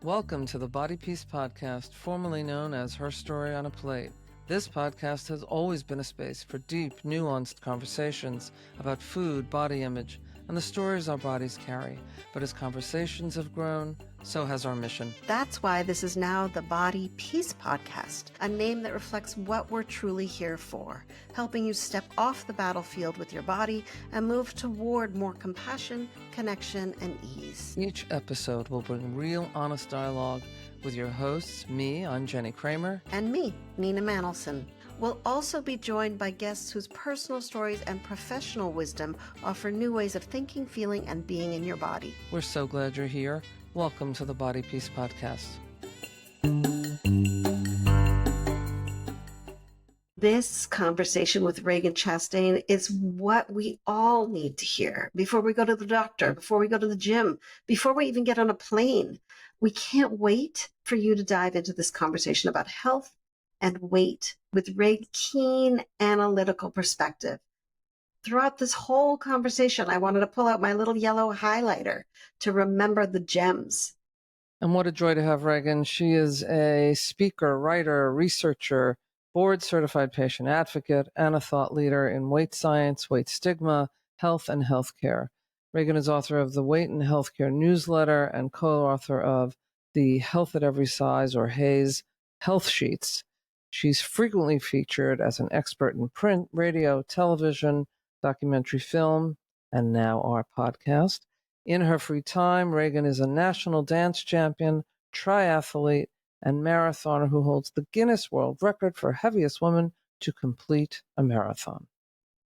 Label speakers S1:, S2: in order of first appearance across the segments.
S1: Welcome to the Body Peace Podcast, formerly known as Her Story on a Plate. This podcast has always been a space for deep, nuanced conversations about food, body image, and the stories our bodies carry. But as conversations have grown, so has our mission.
S2: That's why this is now the Body Peace Podcast, a name that reflects what we're truly here for, helping you step off the battlefield with your body and move toward more compassion, connection, and ease.
S1: Each episode will bring real, honest dialogue with your hosts, me, I'm Jennie Kramer.
S2: And me, Nina Manolson. We'll also be joined by guests whose personal stories and professional wisdom offer new ways of thinking, feeling, and being in your body.
S1: We're so glad you're here. Welcome to the Body Peace Podcast.
S2: This conversation with Ragen Chastain is what we all need to hear before we go to the doctor, before we go to the gym, before we even get on a plane. We can't wait for you to dive into this conversation about health and weight with Ragen's keen analytical perspective. Throughout this whole conversation, I wanted to pull out my little yellow highlighter to remember the gems.
S1: And what a joy to have Ragen. She is a speaker, writer, researcher, board-certified patient advocate, and a thought leader in weight science, weight stigma, health, and healthcare. Ragen is author of the Weight and Healthcare newsletter and co-author of the Health at Every Size, or HAES, Health Sheets. She's frequently featured as an expert in print, radio, television, documentary film, and now our podcast. In her free time, Ragen is a national dance champion, triathlete, and marathoner who holds the Guinness World Record for heaviest woman to complete a marathon.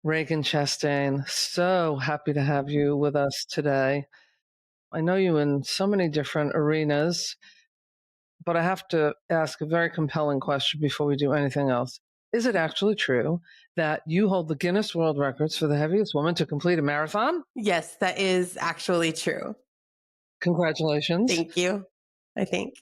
S1: Ragen Chastain, so happy to have you with us today. I know you in so many different arenas, but I have to ask a very compelling question before we do anything else. Is it actually true that you hold the Guinness World Records for the heaviest woman to complete a marathon?
S3: Yes, that is actually true.
S1: Congratulations.
S3: Thank you, I think.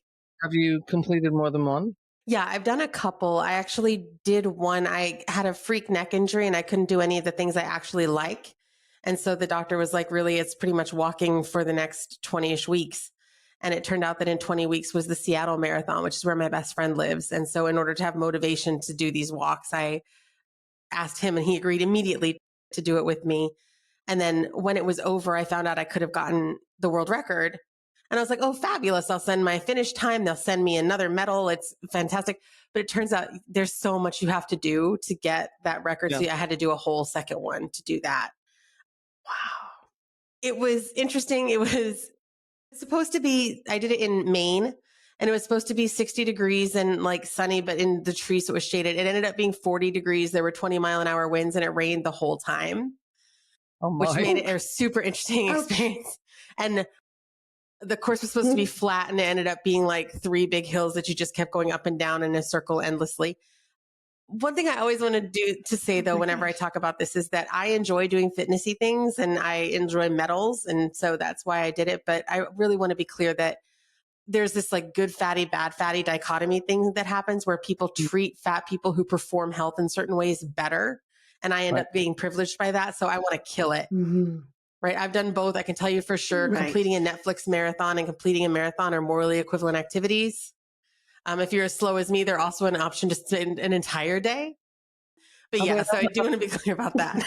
S1: Have you completed more than one?
S3: Yeah, I've done a couple. I actually did one. I had a freak neck injury and I couldn't do any of the things I actually like. And so the doctor was like, really, it's pretty much walking for the next 20-ish weeks. And it turned out that in 20 weeks was the Seattle Marathon, which is where my best friend lives. And so in order to have motivation to do these walks, I asked him and he agreed immediately to do it with me. And then when it was over, I found out I could have gotten the world record. And I was like, oh, fabulous. I'll send my finish time. They'll send me another medal. It's fantastic. But it turns out there's so much you have to do to get that record. Yeah. So I had to do a whole second one to do that. Wow. It was interesting. It was supposed to be, I did it in Maine and it was supposed to be 60 degrees and like sunny, but in the trees, so it was shaded. It ended up being 40 degrees. There were 20-mile-an-hour winds and it rained the whole time, which made it a super interesting experience. And the course was supposed to be flat and it ended up being like 3 big hills that you just kept going up and down in a circle endlessly. One thing I always want to say though, whenever I talk about this is that I enjoy doing fitnessy things and I enjoy medals. And so that's why I did it. But I really want to be clear that there's this like good fatty, bad fatty dichotomy thing that happens where people treat fat people who perform health in certain ways better. And I end up being privileged by that. So I want to kill it. Mm-hmm. Right. I've done both. I can tell you for sure, completing a Netflix marathon and completing a marathon are morally equivalent activities. If you're as slow as me, they're also an option to spend an entire day. But yeah, so I do want to be clear about that.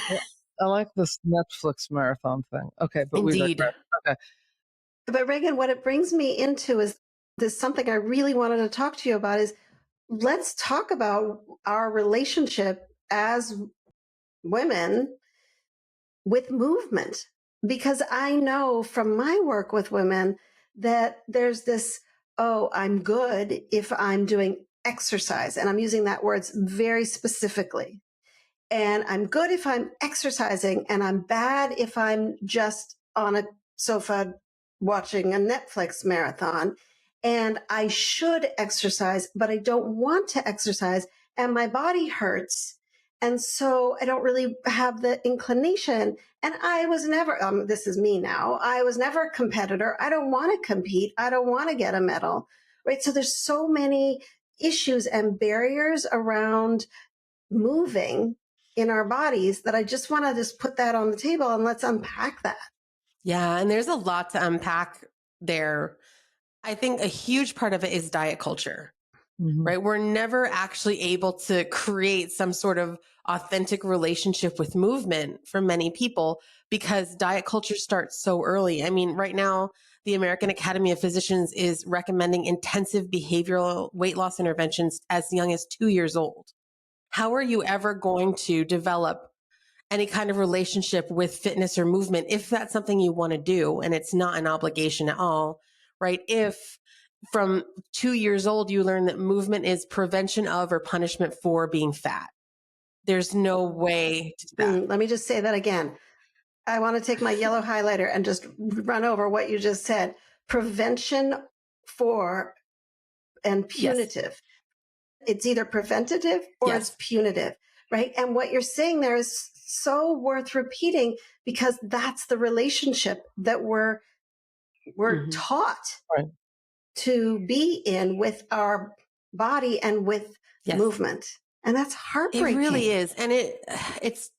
S1: I like this Netflix marathon thing. Okay. But
S3: indeed.
S1: Okay.
S2: But Ragen, what it brings me into is this something I really wanted to talk to you about is let's talk about our relationship as women with movement. Because I know from my work with women that there's this, oh, I'm good if I'm doing exercise. And I'm using that words very specifically. And I'm good if I'm exercising and I'm bad if I'm just on a sofa watching a Netflix marathon. And I should exercise, but I don't want to exercise and my body hurts. And so I don't really have the inclination. And I was never, this is me now. I was never a competitor. I don't want to compete. I don't want to get a medal, right? So there's so many issues and barriers around moving in our bodies that I just want to just put that on the table and let's unpack that.
S3: Yeah. And there's a lot to unpack there. I think a huge part of it is diet culture,
S1: Mhm.
S3: right? We're never actually able to create some sort of authentic relationship with movement for many people because diet culture starts so early. I mean, right now, the American Academy of Physicians is recommending intensive behavioral weight loss interventions as young as 2 years old. How are you ever going to develop any kind of relationship with fitness or movement if that's something you want to do and it's not an obligation at all, right? If from 2 years old you learn that movement is prevention of or punishment for being fat, there's no way to do that.
S2: Let me just say that again. I want to take my yellow highlighter and just run over what you just said. Prevention for and
S3: Yes.
S2: punitive. It's either preventative or
S3: Yes.
S2: it's punitive, right? And what you're saying there is so worth repeating because that's the relationship that we're
S3: Mhm.
S2: taught
S1: Right.
S2: to be in with our body and with
S3: Yes.
S2: movement. And that's
S3: It
S2: heartbreaking.
S3: really is. And it's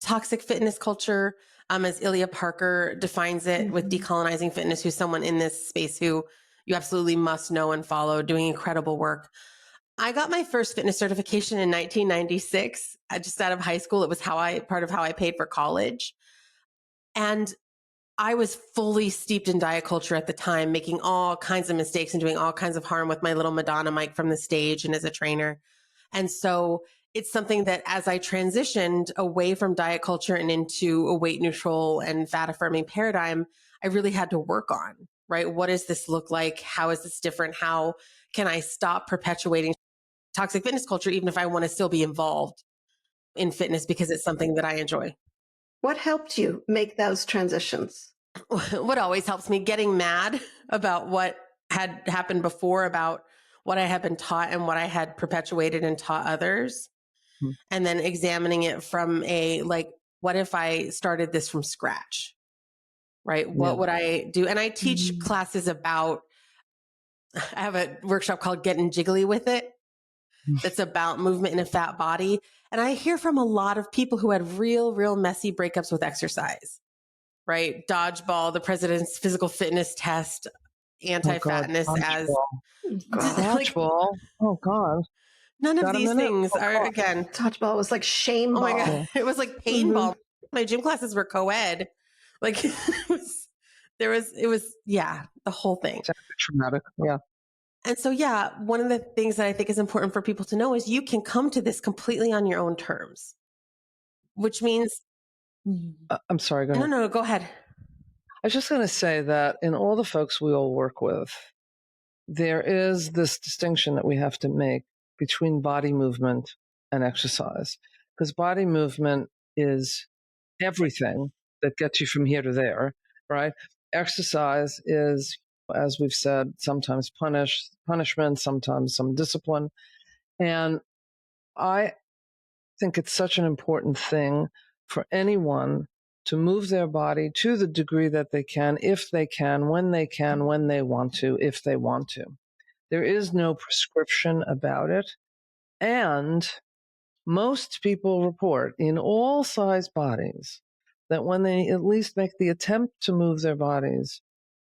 S3: toxic fitness culture, as Ilya Parker defines it with decolonizing fitness, who's someone in this space who you absolutely must know and follow, doing incredible work. I got my first fitness certification in 1996, just out of high school. It was part of how I paid for college. And I was fully steeped in diet culture at the time, making all kinds of mistakes and doing all kinds of harm with my little Madonna mic from the stage and as a trainer. And so it's something that as I transitioned away from diet culture and into a weight neutral and fat affirming paradigm, I really had to work on, right? What does this look like? How is this different? How can I stop perpetuating toxic fitness culture, even if I want to still be involved in fitness because it's something that I enjoy?
S2: What helped you make those transitions?
S3: What always helps me, getting mad about what had happened before, about what I had been taught and what I had perpetuated and taught others.
S1: Mhm.
S3: And then examining it from what if I started this from scratch? Right? What
S1: Yeah.
S3: would I do? And I teach classes about, I have a workshop called Getting Jiggly with It. That's about movement in a fat body. And I hear from a lot of people who had real messy breakups with exercise, right? Dodgeball, the president's physical fitness test, anti-fatness as like
S1: Dodgeball. Oh God.
S3: none of
S1: Got a
S3: these
S1: minute?
S3: things
S1: Oh,
S3: are,
S1: God.
S3: again,
S2: Dodgeball was like shame
S3: oh my
S2: ball.
S3: God, it was like paintball. My gym classes were co-ed. Like it was, yeah, the whole thing.
S1: Sounds traumatic. Yeah.
S3: And so, yeah, one of the things that I think is important for people to know is you can come to this completely on your own terms, which means,
S1: I'm sorry. Go ahead.
S3: no, go ahead.
S1: I was just going to say that in all the folks we all work with, there is this distinction that we have to make between body movement and exercise, because body movement is everything that gets you from here to there, right? Exercise is, as we've said, sometimes punishment, sometimes some discipline. And I think it's such an important thing for anyone to move their body to the degree that they can, if they can, when they want to, if they want to. There is no prescription about it. And most people report in all size bodies that when they at least make the attempt to move their bodies,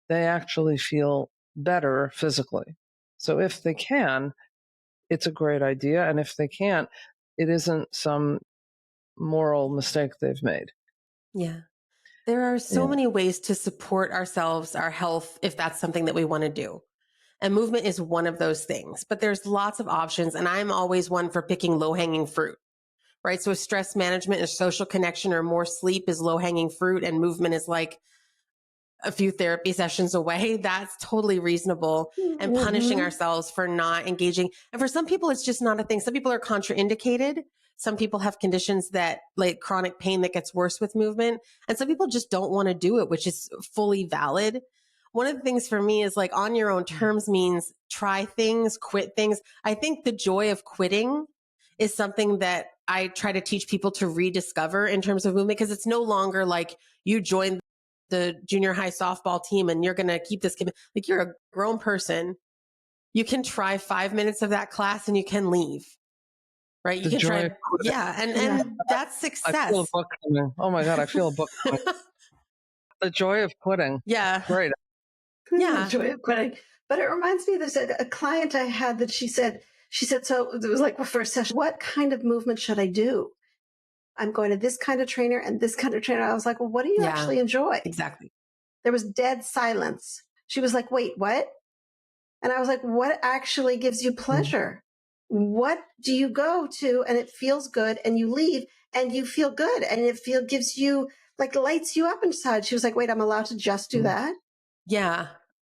S1: they actually feel better physically. So if they can, it's a great idea. And if they can't, it isn't some moral mistake they've made.
S3: Yeah. There are so
S1: Yeah.
S3: many ways to support ourselves, our health, if that's something that we want to do. And movement is one of those things, but there's lots of options. And I'm always one for picking low hanging fruit, right? So stress management or social connection or more sleep is low hanging fruit, and movement is like a few therapy sessions away. That's totally reasonable. And punishing ourselves for not engaging. And for some people, it's just not a thing. Some people are contraindicated. Some people have conditions that, like chronic pain that gets worse with movement. And some people just don't want to do it, which is fully valid. One of the things for me is like on your own terms means try things, quit things. I think the joy of quitting is something that I try to teach people to rediscover in terms of movement, because it's no longer like you joined the junior high softball team and you're going to keep this, like you're a grown person. You can try 5 minutes of that class and you can leave, right? You
S1: The
S3: can
S1: joy
S3: try.
S1: of quitting.
S3: Yeah. And that's success.
S1: I feel a book coming. Oh my God, I feel a book coming. The joy of quitting.
S3: Yeah.
S1: Great.
S3: Yeah.
S2: Joy of quitting. But it reminds me, there's a client I had that she said, so it was like the first session, what kind of movement should I do? I'm going to this kind of trainer and this kind of trainer. I was like, well, what do you
S3: Yeah,
S2: actually enjoy?
S3: exactly.
S2: There was dead silence. She was like, wait, what? And I was like, what actually gives you pleasure? What do you go to and it feels good and you leave and you feel good and gives you like lights you up inside? She was like, wait, I'm allowed to just do that?
S3: Yeah.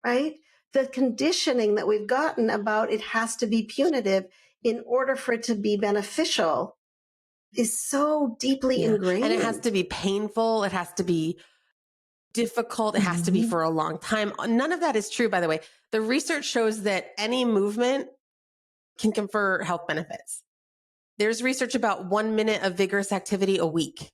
S2: Right? The conditioning that we've gotten about it has to be punitive in order for it to be beneficial is so deeply ingrained.
S3: And it has to be painful. It has to be difficult. It has to be for a long time. None of that is true, by the way. The research shows that any movement can confer health benefits. There's research about 1 minute of vigorous activity a week.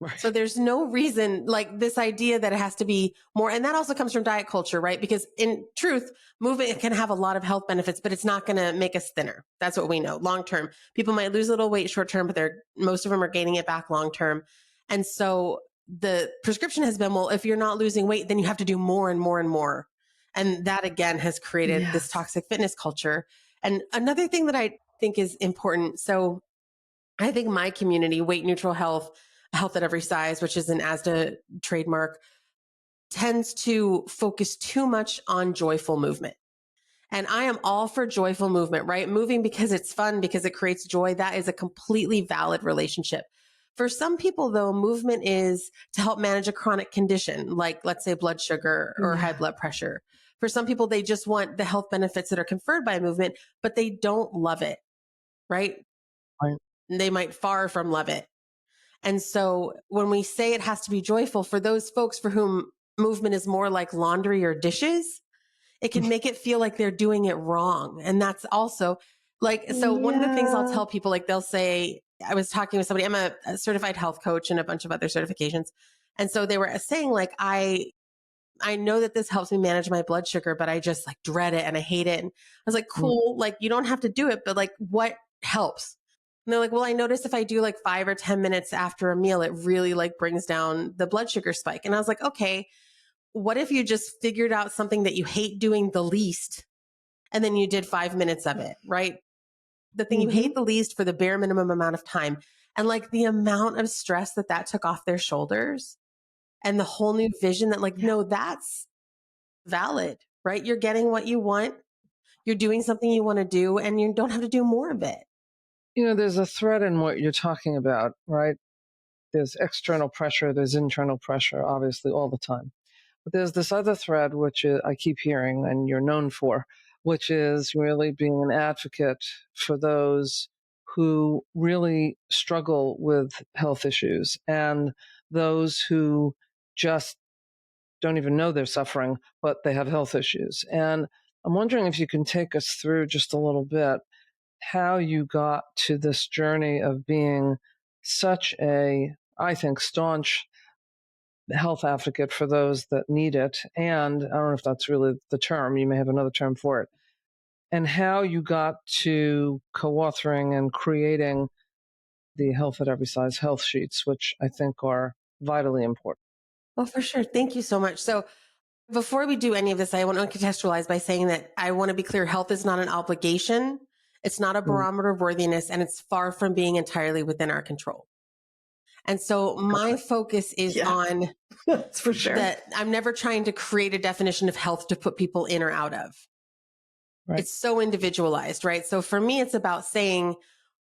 S1: Right.
S3: So there's no reason, like this idea that it has to be more. And that also comes from diet culture, right? Because in truth, movement can have a lot of health benefits, but it's not going to make us thinner. That's what we know. Long term, people might lose a little weight short term, but most of them are gaining it back long term. And so the prescription has been, well, if you're not losing weight, then you have to do more and more and more. And that again has created this toxic fitness culture. And another thing that I think is important. So I think my community, Weight Neutral Health, Health at Every Size, which is an ASDA trademark, tends to focus too much on joyful movement. And I am all for joyful movement, right? Moving because it's fun, because it creates joy. That is a completely valid relationship. For some people, though, movement is to help manage a chronic condition, like let's say blood sugar or high blood pressure. For some people, they just want the health benefits that are conferred by movement, but they don't love it, right?
S1: Right.
S3: They might far from love it. And so when we say it has to be joyful, for those folks for whom movement is more like laundry or dishes, it can make it feel like they're doing it wrong. And that's also like, so one of the things I'll tell people, like they'll say, I was talking with somebody, I'm a certified health coach and a bunch of other certifications. And so they were saying like, I know that this helps me manage my blood sugar, but I just like dread it and I hate it. And I was like, cool, like you don't have to do it, but like what helps? And they're like, well, I notice if I do like 5 or 10 minutes after a meal, it really like brings down the blood sugar spike. And I was like, okay, what if you just figured out something that you hate doing the least and then you did 5 minutes of it, right? The thing you hate the least for the bare minimum amount of time. And like the amount of stress that took off their shoulders and the whole new vision that like, no, that's valid, right? You're getting what you want. You're doing something you want to do and you don't have to do more of it.
S1: You know, there's a thread in what you're talking about, right? There's external pressure, there's internal pressure, obviously, all the time. But there's this other thread, which I keep hearing and you're known for, which is really being an advocate for those who really struggle with health issues and those who just don't even know they're suffering, but they have health issues. And I'm wondering if you can take us through just a little bit how you got to this journey of being such a, I think, staunch health advocate for those that need it. And I don't know if that's really the term, you may have another term for it, and how you got to co-authoring and creating the Health at Every Size health sheets, which I think are vitally important.
S3: Well, for sure. Thank you so much. So before we do any of this, I want to contextualize by saying that I want to be clear. Health is not an obligation. It's not a barometer of worthiness, and it's far from being entirely within our control. And so my focus is on
S2: that's for sure.
S3: that I'm never trying to create a definition of health to put people in or out of.
S1: Right.
S3: It's so individualized, right? So for me, it's about saying,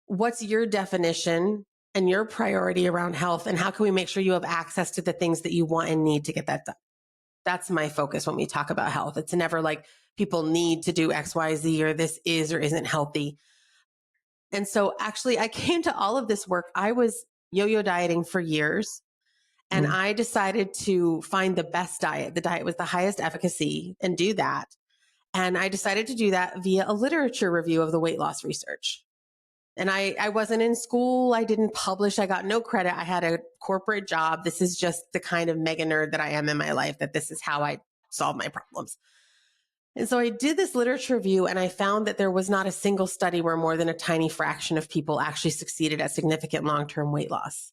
S3: what's your definition and your priority around health? And how can we make sure you have access to the things that you want and need to get that done? That's my focus when we talk about health. It's never like people need to do X, Y, Z, or this is or isn't healthy. And so actually I came to all of this work. I was yo-yo dieting for years. And I decided to find the best diet. The diet with the highest efficacy and do that. And I decided to do that via a literature review of the weight loss research. And I wasn't in school. I didn't publish. I got no credit. I had a corporate job. This is just the kind of mega nerd that I am in my life, that this is how I solve my problems. And so I did this literature review and I found that there was not a single study where more than a tiny fraction of people actually succeeded at significant long-term weight loss.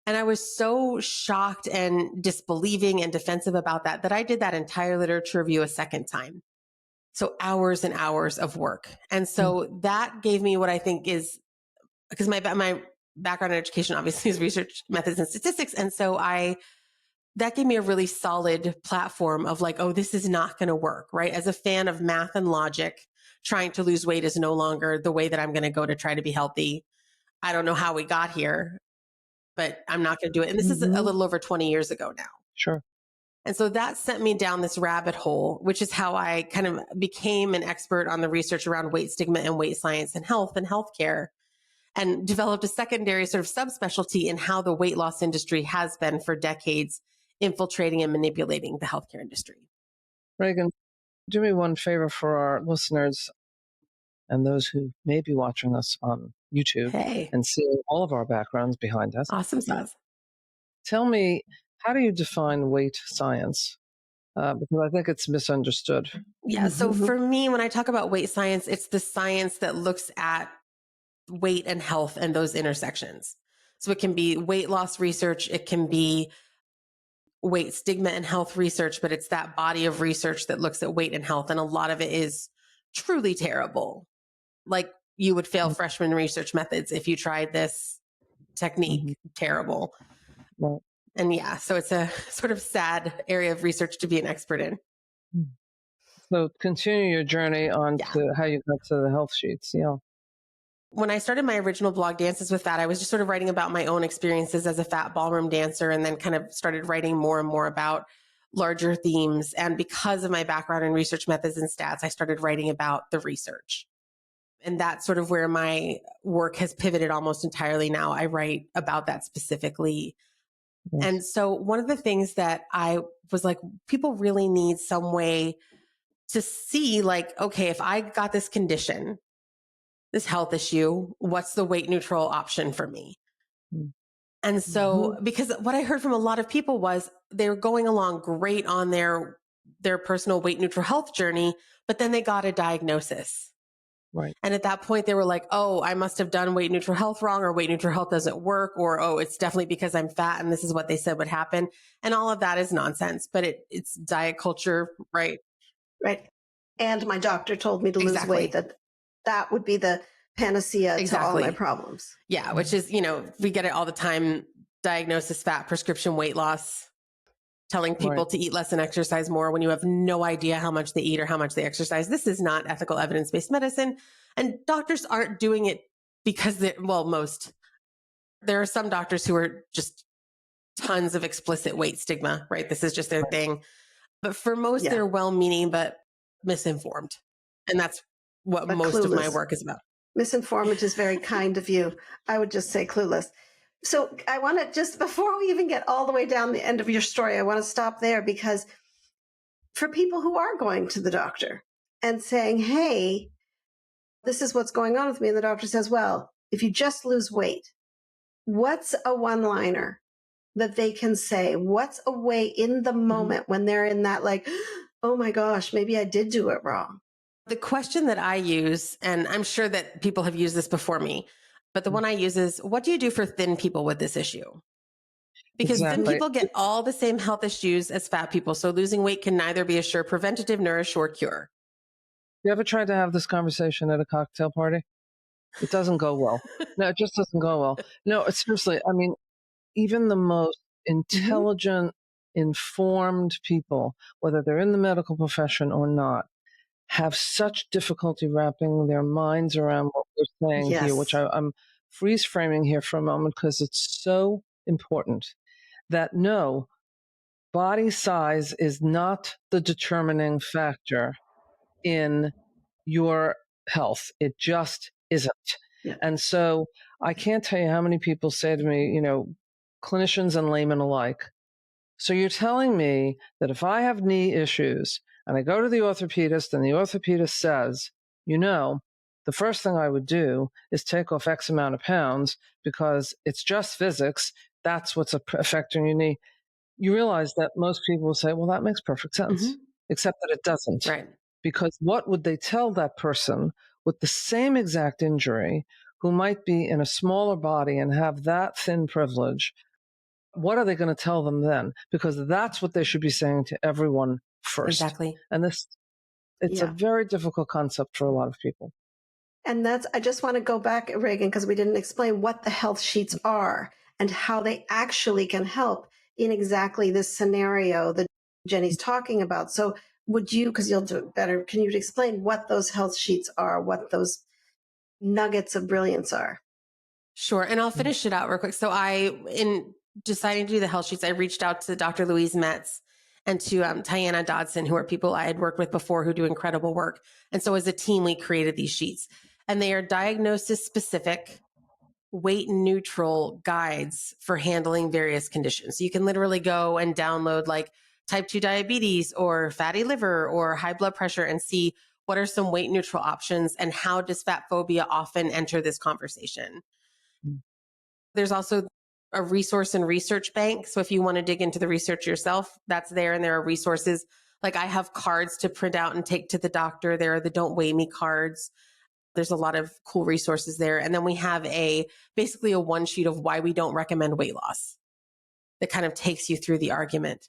S3: And I was so shocked and disbelieving and defensive about that I did that entire literature review a second time. So hours and hours of work. And so that gave me what I think is, because my background in education obviously is research methods and statistics. And so that gave me a really solid platform of like, oh, this is not going to work, right? As a fan of math and logic, trying to lose weight is no longer the way that I'm going to go to try to be healthy. I don't know how we got here, but I'm not going to do it. And this is a little over 20 years ago now.
S1: Sure.
S3: And so that sent me down this rabbit hole, which is how I kind of became an expert on the research around weight stigma and weight science and healthcare, and developed a secondary sort of subspecialty in how the weight loss industry has been for decades infiltrating and manipulating the healthcare industry.
S1: Ragen, do me one favor for our listeners and those who may be watching us on YouTube and seeing all of our backgrounds behind us.
S3: Awesome sauce.
S1: Tell me, how do you define weight science? Because I think it's misunderstood.
S3: Yeah. So for me, when I talk about weight science, it's the science that looks at weight and health and those intersections. So it can be weight loss research. It can be weight stigma and health research, but it's that body of research that looks at weight and health. And a lot of it is truly terrible. Like you would fail freshman research methods if you tried this technique. Terrible.
S1: Right.
S3: And yeah, so it's a sort of sad area of research to be an expert in.
S1: So continue your journey on to how you got to the health sheets. Yeah.
S3: When I started my original blog, Dances with Fat, I was just sort of writing about my own experiences as a fat ballroom dancer, and then kind of started writing more and more about larger themes. And because of my background in research methods and stats, I started writing about the research. And that's sort of where my work has pivoted almost entirely now. I write about that specifically. Yes. And so one of the things that I was like, people really need some way to see like, okay, if I got this condition, this health issue, what's the weight neutral option for me? And so, because what I heard from a lot of people was they were going along great on their personal weight neutral health journey, but then they got a diagnosis.
S1: Right.
S3: And at that point they were like, oh, I must have done weight neutral health wrong, or weight neutral health doesn't work, or, oh, it's definitely because I'm fat and this is what they said would happen. And all of that is nonsense, but it's diet culture, right?
S2: Right. And my doctor told me to lose weight, that would be the panacea to all my problems.
S3: Yeah. Which is, we get it all the time. Diagnosis, fat, prescription weight loss, telling people to eat less and exercise more when you have no idea how much they eat or how much they exercise. This is not ethical evidence-based medicine. And doctors aren't doing it because there are some doctors who are just tons of explicit weight stigma, right? This is just their thing. But for most, they're well-meaning, but misinformed. And that's what most of my work is about.
S2: Misinformed is very kind of you. I would just say clueless. So I want to just, before we even get all the way down the end of your story, I want to stop there, because for people who are going to the doctor and saying, hey, this is what's going on with me. And the doctor says, well, if you just lose weight, what's a one-liner that they can say? What's a way in the moment when they're in that like, oh my gosh, maybe I did do it wrong?
S3: The question that I use, and I'm sure that people have used this before me, but the one I use is, what do you do for thin people with this issue? Because thin people get all the same health issues as fat people. So losing weight can neither be a sure preventative nor a sure cure.
S1: You ever tried to have this conversation at a cocktail party? It doesn't go well. No, it just doesn't go well. No, seriously. I mean, even the most intelligent, informed people, whether they're in the medical profession or not, have such difficulty wrapping their minds around what we're saying here, which I'm freeze framing here for a moment because it's so important. That no, body size is not the determining factor in your health. It just isn't. Yeah. And so I can't tell you how many people say to me, clinicians and laymen alike, so you're telling me that if I have knee issues and I go to the orthopedist and the orthopedist says, the first thing I would do is take off X amount of pounds because it's just physics. That's what's affecting your knee. You realize that most people will say, well, that makes perfect sense, except that it doesn't.
S3: Right.
S1: Because what would they tell that person with the same exact injury who might be in a smaller body and have that thin privilege? What are they going to tell them then? Because that's what they should be saying to everyone first.
S3: Exactly.
S1: And this It's a
S2: Yeah.
S1: very difficult concept for a lot of people.
S2: And I just want to go back, Ragen, because we didn't explain what the health sheets are and how they actually can help in exactly this scenario that Jennie's talking about. So would you, because you'll do it better, can you explain what those health sheets are, what those nuggets of brilliance are?
S3: Sure. And I'll finish it out real quick. So in deciding to do the health sheets, I reached out to Dr. Louise Metz and to Tiana Dodson, who are people I had worked with before who do incredible work. And so as a team, we created these sheets. And they are diagnosis specific, weight neutral guides for handling various conditions. So you can literally go and download like type 2 diabetes or fatty liver or high blood pressure and see what are some weight neutral options and how does fat phobia often enter this conversation. There's also a resource and research bank. So if you want to dig into the research yourself, that's there. And there are resources. Like I have cards to print out and take to the doctor. There are the Don't Weigh Me cards. There's a lot of cool resources there. And then we have basically a one sheet of why we don't recommend weight loss that kind of takes you through the argument.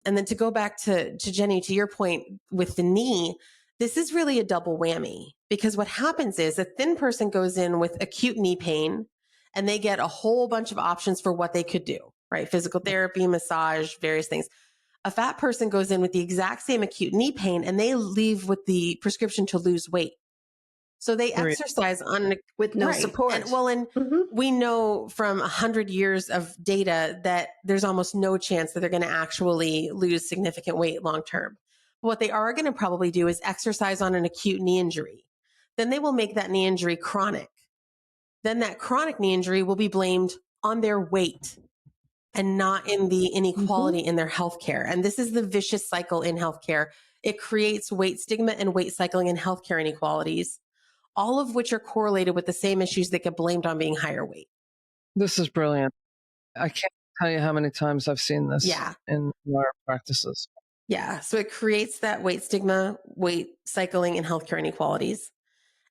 S3: And then to go back to Jennie, to your point with the knee, this is really a double whammy because what happens is a thin person goes in with acute knee pain and they get a whole bunch of options for what they could do, right? Physical therapy, massage, various things. A fat person goes in with the exact same acute knee pain and they leave with the prescription to lose weight. So they exercise on
S2: with no support.
S3: And we know from 100 years of data that there's almost no chance that they're going to actually lose significant weight long term. What they are going to probably do is exercise on an acute knee injury. Then they will make that knee injury chronic. Then that chronic knee injury will be blamed on their weight and not in the inequality in their healthcare. And this is the vicious cycle in healthcare. It creates weight stigma and weight cycling and healthcare inequalities, all of which are correlated with the same issues that get blamed on being higher weight.
S1: This is brilliant. I can't tell you how many times I've seen this in our practices.
S3: Yeah. So it creates that weight stigma, weight cycling, and healthcare inequalities.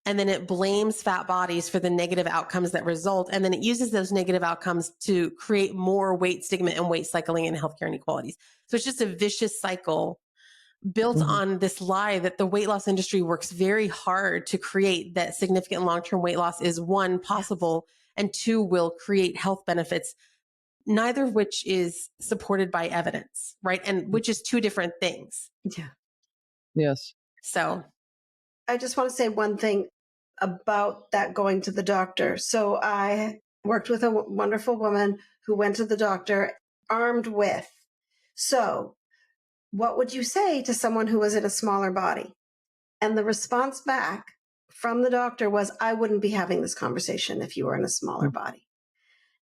S3: And then it blames fat bodies for the negative outcomes that result. And then it uses those negative outcomes to create more weight stigma and weight cycling and healthcare inequalities. So it's just a vicious cycle built on this lie that the weight loss industry works very hard to create that significant long-term weight loss is one, possible, and two, will create health benefits, neither of which is supported by evidence, right? And which is two different things.
S2: Yeah.
S1: Yes.
S3: So
S2: I just want to say one thing about that going to the doctor. So I worked with a wonderful woman who went to the doctor armed with. So what would you say to someone who was in a smaller body? And the response back from the doctor was, I wouldn't be having this conversation if you were in a smaller body.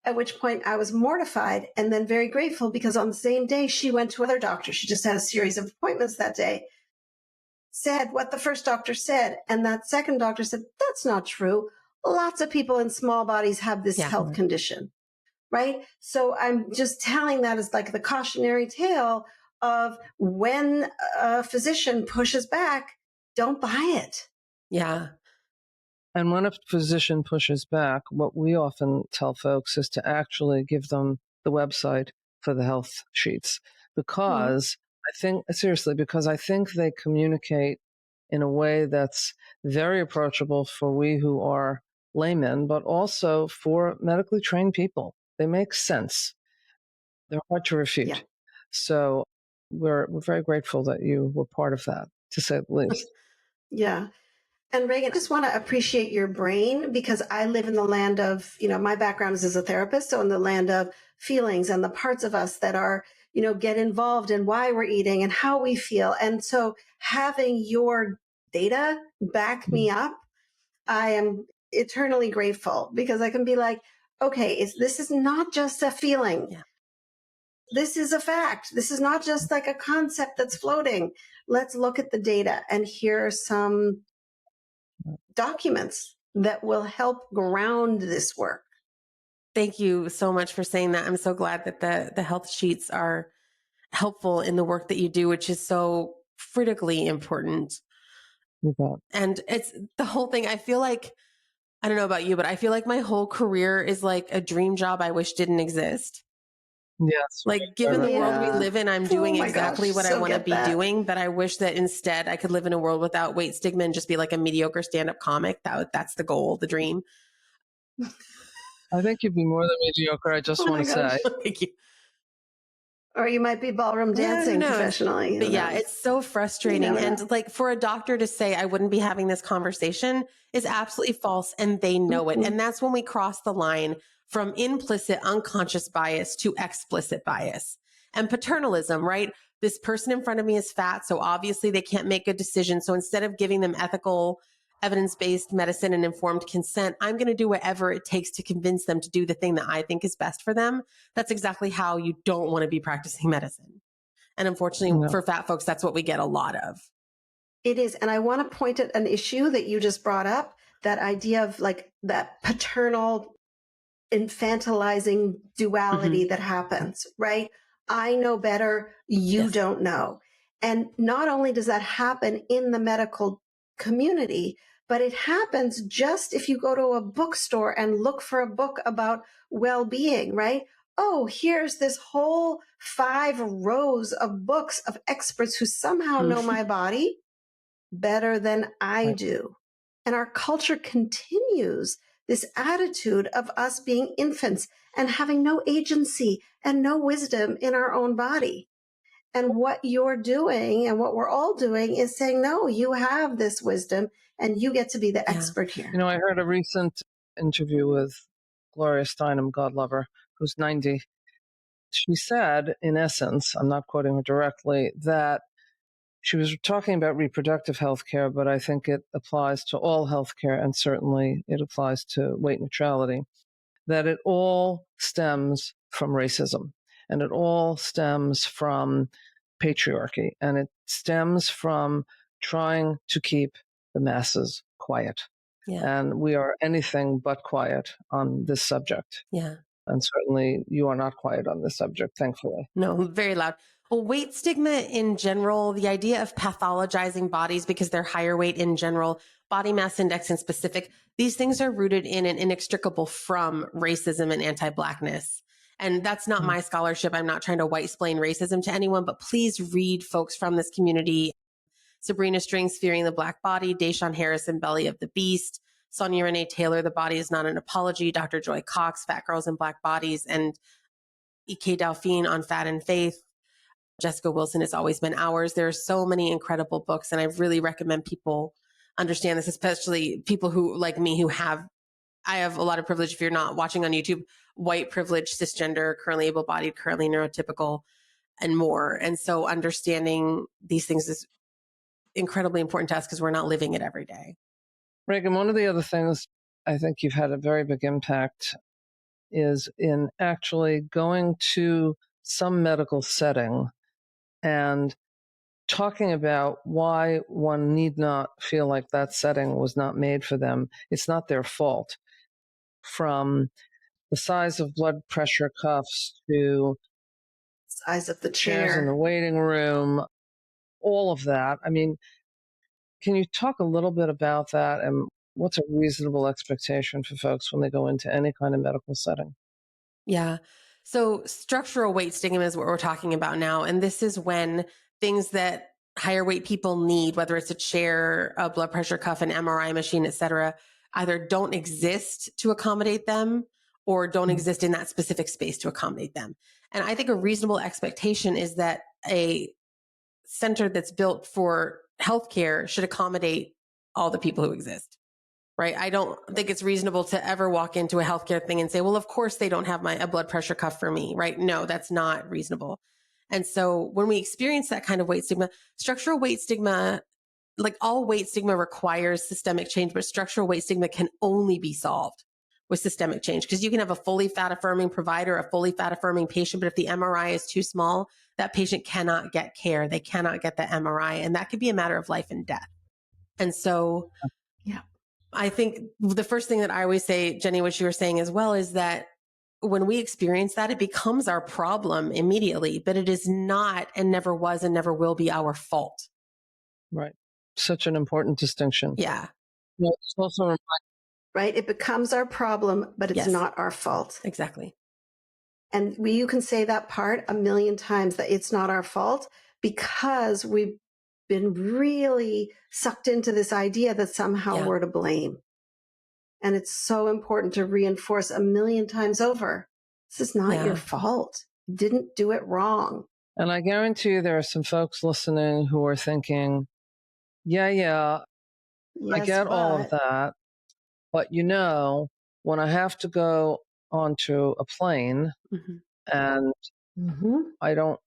S2: At which point I was mortified and then very grateful because on the same day she went to other doctors. She just had a series of appointments that day. Said what the first doctor said. And that second doctor said, that's not true. Lots of people in small bodies have this health condition, right? So I'm just telling that as like the cautionary tale of when a physician pushes back, don't buy it.
S1: Yeah. And when a physician pushes back, what we often tell folks is to actually give them the website for the health sheets because because I think they communicate in a way that's very approachable for we who are laymen, but also for medically trained people. They make sense. They're hard to refute. Yeah. So we're very grateful that you were part of that, to say the least.
S2: Yeah. And Ragen, I just want to appreciate your brain because I live in the land of, my background is as a therapist. So in the land of feelings and the parts of us that are, get involved in why we're eating and how we feel. And so having your data back me up, I am eternally grateful because I can be like, okay, this is not just a feeling. Yeah. This is a fact. This is not just like a concept that's floating. Let's look at the data. And here are some documents that will help ground this work.
S3: Thank you so much for saying that. I'm so glad that the health sheets are helpful in the work that you do, which is so critically important. And it's the whole thing. I feel like, I don't know about you, but I feel like my whole career is like a dream job I wish didn't exist.
S1: Yes.
S3: Like, given the world we
S2: Yeah.
S3: live in, I'm
S2: Oh
S3: doing
S2: my
S3: exactly
S2: gosh,
S3: what I
S2: so
S3: want to
S2: get
S3: be
S2: that.
S3: doing, but I wish that instead I could live in a world without weight stigma and just be like a mediocre stand-up comic. That's the goal, the dream.
S1: I think you'd be more than mediocre, I just
S2: Oh
S1: want
S2: my
S1: to say.
S2: gosh.
S3: Thank you.
S2: Or you might be ballroom
S3: Who
S2: dancing
S3: knows?
S2: professionally.
S3: But
S2: Who
S3: yeah,
S2: knows?
S3: it's so
S2: You
S3: frustrating.
S2: never know.
S3: And like, for a doctor to say I wouldn't be having this conversation is absolutely false, and they know it.
S2: Mhm.
S3: And that's when we cross the line from implicit unconscious bias to explicit bias and paternalism, right? This person in front of me is fat, so obviously they can't make good decisions. So instead of giving them ethical, evidence-based medicine and informed consent, I'm going to do whatever it takes to convince them to do the thing that I think is best for them. That's exactly how you don't want to be practicing medicine. And unfortunately,
S1: No.
S3: for fat folks, that's what we get a lot of.
S2: It is. And I want to point at an issue that you just brought up, that idea of like that paternal infantilizing duality that happens, right? I know better, you
S3: Yes.
S2: don't know. And not only does that happen in the medical community, but it happens just if you go to a bookstore and look for a book about well-being, right? Oh, here's this whole 5 rows of books of experts who somehow know my body better than I
S1: Right.
S2: do. And our culture continues this attitude of us being infants and having no agency and no wisdom in our own body. And what you're doing and what we're all doing is saying, no, you have this wisdom and you get to be the
S3: Yeah.
S2: expert here.
S1: You know, I heard a recent interview with Gloria Steinem, God love her, who's 90. She said, in essence, I'm not quoting her directly, that she was talking about reproductive health care, but I think it applies to all healthcare, and certainly it applies to weight neutrality, that it all stems from racism, and it all stems from patriarchy, and it stems from trying to keep the masses quiet.
S3: Yeah.
S1: And we are anything but quiet on this subject.
S3: Yeah.
S1: And certainly you are not quiet on this subject, thankfully.
S3: No, very loud. Well, weight stigma in general, the idea of pathologizing bodies because they're higher weight in general, body mass index in specific, these things are rooted in and inextricable from racism and anti-Blackness. And that's not my scholarship. I'm not trying to white splain racism to anyone, but please read folks from this community. Sabrina Strings, Fearing the Black Body, Deshaun Harrison, Belly of the Beast, Sonia Renee Taylor, The Body is Not an Apology, Dr. Joy Cox, Fat Girls in Black Bodies, and E.K. Delphine on Fat and Faith. Jessica Wilson, It's Always Been Ours. There are so many incredible books, and I really recommend people understand this, especially people who, like me, I have a lot of privilege. If you're not watching on YouTube, white privilege, cisgender, currently able-bodied, currently neurotypical, and more. And so understanding these things is incredibly important to us because we're not living it every day.
S1: Ragen, one of the other things I think you've had a very big impact is in actually going to some medical setting and talking about why one need not feel like that setting was not made for them. It's not their fault. From the size of blood pressure cuffs to
S2: Size of the
S1: chairs in the
S2: chair.
S1: waiting room, all of that. I mean, can you talk a little bit about that and what's a reasonable expectation for folks when they go into any kind of medical setting?
S3: Yeah. So structural weight stigma is what we're talking about now. And this is when things that higher weight people need, whether it's a chair, a blood pressure cuff, an MRI machine, et cetera, either don't exist to accommodate them or don't exist in that specific space to accommodate them. And I think a reasonable expectation is that a center that's built for healthcare should accommodate all the people who exist. Right. I don't think it's reasonable to ever walk into a healthcare thing and say, well, of course they don't have a blood pressure cuff for me. Right. No, that's not reasonable. And so when we experience that kind of weight stigma, structural weight stigma, like all weight stigma requires systemic change, but structural weight stigma can only be solved with systemic change because you can have a fully fat affirming provider, a fully fat affirming patient, but if the MRI is too small, that patient cannot get care. They cannot get the MRI, and that could be a matter of life and death. And so,
S2: Yeah.
S3: I think the first thing that I always say, Jennie, what you were saying as well, is that when we experience that, it becomes our problem immediately, but it is not and never was and never will be our fault.
S1: Right. Such an important distinction.
S3: Yeah.
S1: You know, it's also
S2: Right. It becomes our problem, but it's
S3: Yes.
S2: not our fault.
S3: Exactly.
S2: And you can say that part a million times, that it's not our fault, because we've been really sucked into this idea that somehow we're to blame. And it's so important to reinforce a million times over, this is not your fault. You didn't do it wrong.
S1: And I guarantee you there are some folks listening who are thinking, yeah, I get all of that. But when I have to go onto a plane and I don't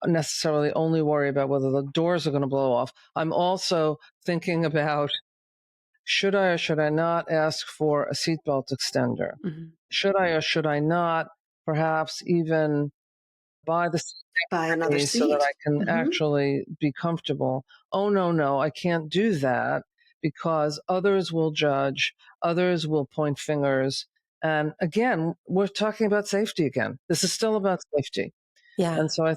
S1: necessarily only worry about whether the doors are going to blow off, I'm also thinking about, should I or should I not ask for a seatbelt extender? Should I or should I not perhaps even buy another seat so that I can actually be comfortable? Oh, no, I can't do that because others will judge, others will point fingers. And again, we're talking about safety again. This is still about safety.
S3: Yeah.
S1: And so,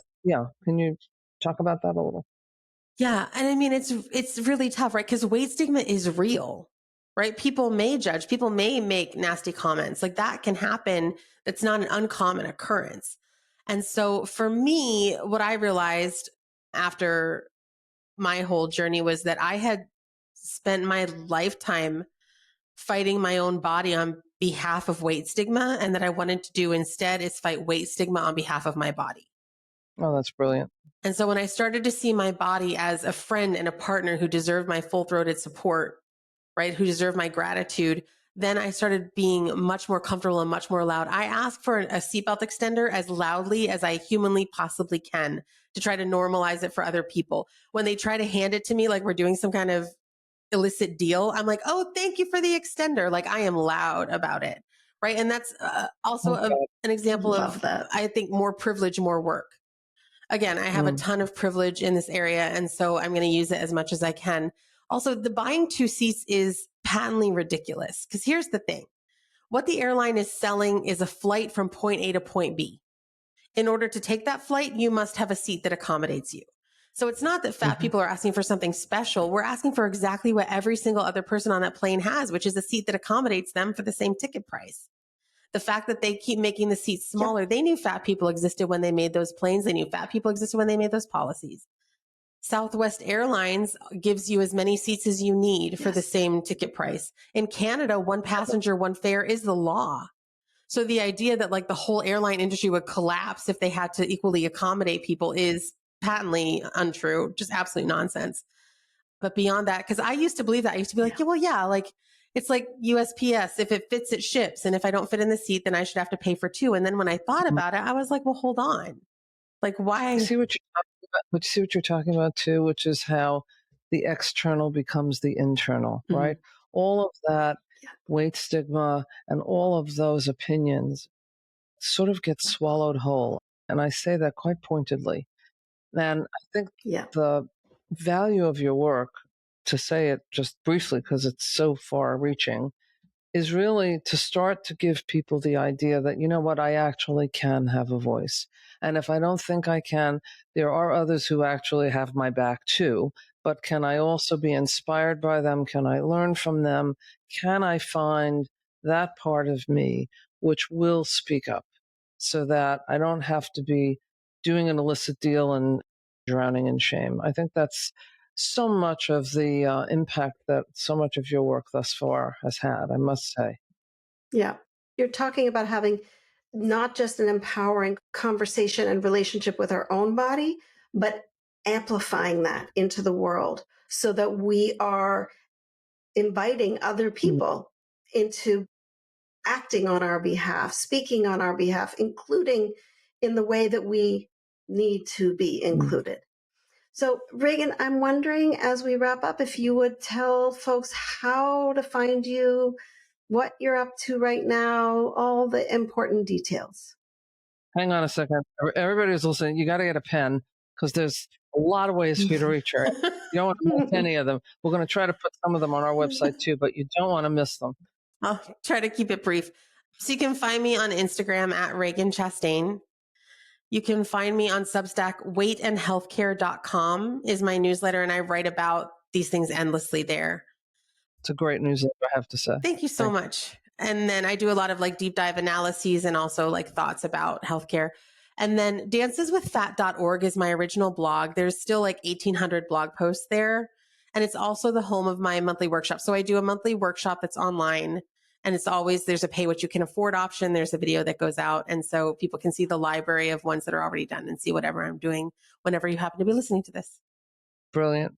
S1: can you talk about that a little?
S3: Yeah. And I mean, it's really tough, right? Because weight stigma is real, right? People may judge, people may make nasty comments. Like that can happen. That's not an uncommon occurrence. And so for me, what I realized after my whole journey was that I had spent my lifetime fighting my own body on behalf of weight stigma. And that I wanted to do instead is fight weight stigma on behalf of my body.
S1: Oh, that's brilliant.
S3: And so when I started to see my body as a friend and a partner who deserved my full-throated support, right, who deserved my gratitude, then I started being much more comfortable and much more loud. I ask for a seatbelt extender as loudly as I humanly possibly can to try to normalize it for other people. When they try to hand it to me like we're doing some kind of illicit deal, I'm like, oh, thank you for the extender. Like I am loud about it, right? And that's also an example of, I think, more privilege, more work. Again, I have a ton of privilege in this area, and so I'm going to use it as much as I can. Also, the buying 2 seats is patently ridiculous because here's the thing. What the airline is selling is a flight from point A to point B. In order to take that flight, you must have a seat that accommodates you. So it's not that fat people are asking for something special. We're asking for exactly what every single other person on that plane has, which is a seat that accommodates them for the same ticket price. The fact that they keep making the seats smaller, they knew fat people existed when they made those planes. They knew fat people existed when they made those policies. Southwest Airlines gives you as many seats as you need for the same ticket price. In Canada, 1 passenger, 1 fare is the law. So the idea that like the whole airline industry would collapse if they had to equally accommodate people is patently untrue, just absolute nonsense. But beyond that, because I used to believe that, I used to be like, like it's like USPS. If it fits, it ships. And if I don't fit in the seat, then I should have to pay for 2. And then when I thought about it, I was like, well, hold on. Like, why?
S1: See what you're talking about too, which is how the external becomes the internal, right? All of that weight stigma and all of those opinions sort of get swallowed whole. And I say that quite pointedly. And I think the value of your work, to say it just briefly because it's so far reaching, is really to start to give people the idea that, you know what, I actually can have a voice. And if I don't think I can, there are others who actually have my back too. But can I also be inspired by them? Can I learn from them? Can I find that part of me which will speak up so that I don't have to be doing an illicit deal and drowning in shame? I think that's so much of the impact that so much of your work thus far has had, I must say.
S2: Yeah. You're talking about having not just an empowering conversation and relationship with our own body, but amplifying that into the world so that we are inviting other people into acting on our behalf, speaking on our behalf, including in the way that we need to be included. So, Ragen, I'm wondering as we wrap up, if you would tell folks how to find you, what you're up to right now, all the important details.
S1: Hang on a second. Everybody who's listening, you got to get a pen because there's a lot of ways for you to reach her. You don't want to miss any of them. We're going to try to put some of them on our website too, but you don't want to miss them.
S3: I'll try to keep it brief. So you can find me on Instagram at Ragen Chastain. You can find me on Substack. weightandhealthcare.com is my newsletter, and I write about these things endlessly there.
S1: It's a great newsletter, I have to say.
S3: Thank you so much. And then I do a lot of like deep dive analyses and also like thoughts about healthcare. And then danceswithfat.org is my original blog. There's still like 1,800 blog posts there. And it's also the home of my monthly workshop. So I do a monthly workshop that's online, and it's always, there's a pay what you can afford option. There's a video that goes out. And so people can see the library of ones that are already done and see whatever I'm doing whenever you happen to be listening to this.
S1: Brilliant.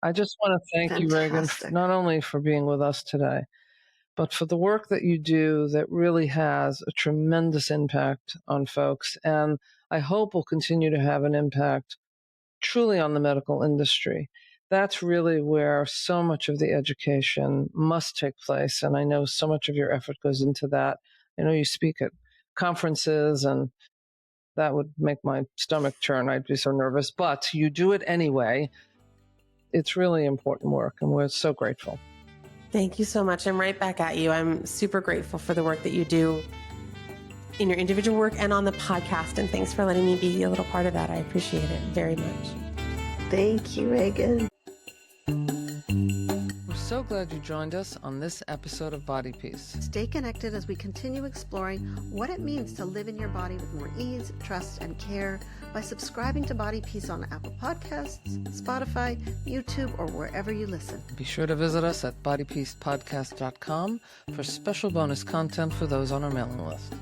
S1: I just want to thank you, Ragen,
S2: Fantastic.
S1: not only for being with us today, but for the work that you do that really has a tremendous impact on folks. And I hope will continue to have an impact truly on the medical industry. That's really where so much of the education must take place. And I know so much of your effort goes into that. I know you speak at conferences, and that would make my stomach churn. I'd be so nervous, but you do it anyway. It's really important work, and we're so grateful.
S3: Thank you so much. I'm right back at you. I'm super grateful for the work that you do in your individual work and on the podcast. And thanks for letting me be a little part of that. I appreciate it very much.
S2: Thank you, Ragen.
S1: We're so glad you joined us on this episode of Body Peace.
S2: Stay connected as we continue exploring what it means to live in your body with more ease, trust, and care by subscribing to Body Peace on Apple Podcasts, Spotify, YouTube, or wherever you listen.
S1: Be sure to visit us at bodypeacepodcast.com for special bonus content for those on our mailing list.